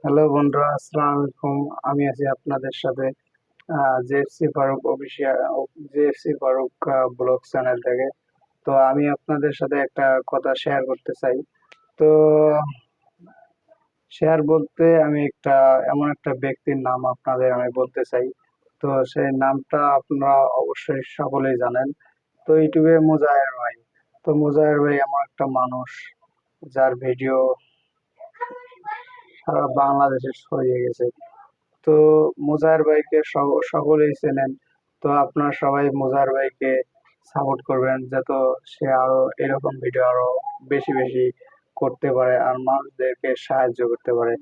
Hello বন্ধুরা, আসসালামু আলাইকুম। আমি আছি আপনাদের সাথে JFC Faruk official, JFC Faruk blog channel থেকে। তো আমি আপনাদের সাথে একটা কথা শেয়ার করতে চাই। তো শেয়ার বলতে আমি এমন একটা ব্যক্তির নাম আপনাদের আমি বলতে চাই। তো সেই নামটা আপনারা অবশ্যই সকলেই জানেন। তো ইউটিউবে মোজাহের ভাই। তো মোজাহের ভাই এমন একটা মানুষ যার ভিডিও সারা বাংলাদেশে ছড়িয়ে গেছে। তো মোজাহের ভাইকে সকলেই চেনেন। তো আপনারা সবাই মোজাহের ভাইকে সাপোর্ট করবেন, যাতে সে আরো এরকম ভিডিও আরো বেশি বেশি করতে পারে আর মানুষদেরকে সাহায্য করতে পারে।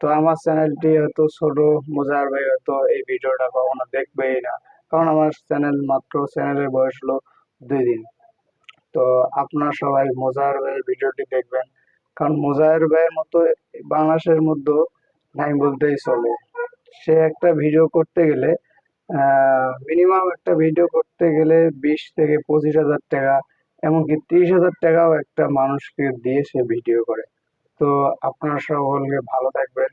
তো আমার চ্যানেলটি হয়তো ছোট, মোজাহের ভাই হয়তো এই ভিডিওটা কখনো দেখবেই না, কারণ আমার চ্যানেলের বয়স হলো 2 দিন। তো আপনারা সবাই মোজাহের ভাইয়ের ভিডিওটি দেখবেন, কারণ মোজাহের ভাইয়ের মতো বাংলাদেশের মধ্যে নাই বলতেই চলে। সে একটা ভিডিও করতে গেলে মিনিমাম একটা ভিডিও করতে গেলে 20 থেকে 25 হাজার টাকা, এমনকি 30 হাজার টাকাও একটা মানুষকে দিয়ে সে ভিডিও করে। তো আপনারা সকলকে ভালো থাকবেন।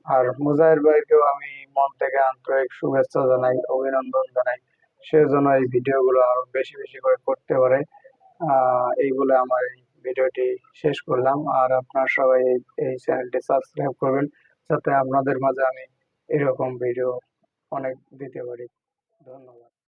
আর মুজাহির ভাইকেও আমি মন থেকে আন্তরিক শুভেচ্ছা জানাই, অভিনন্দন জানাই। সে যেন এই ভিডিওগুলো আরো বেশি বেশি করে করতে পারে। এই বলে আমার এই ভিডিওটি শেষ করলাম। আর আপনারা সবাই এই চ্যানেলটি সাবস্ক্রাইব করবেন, যাতে আপনাদের মাঝে আমি এরকম ভিডিও অনেক দিতে পারি। ধন্যবাদ।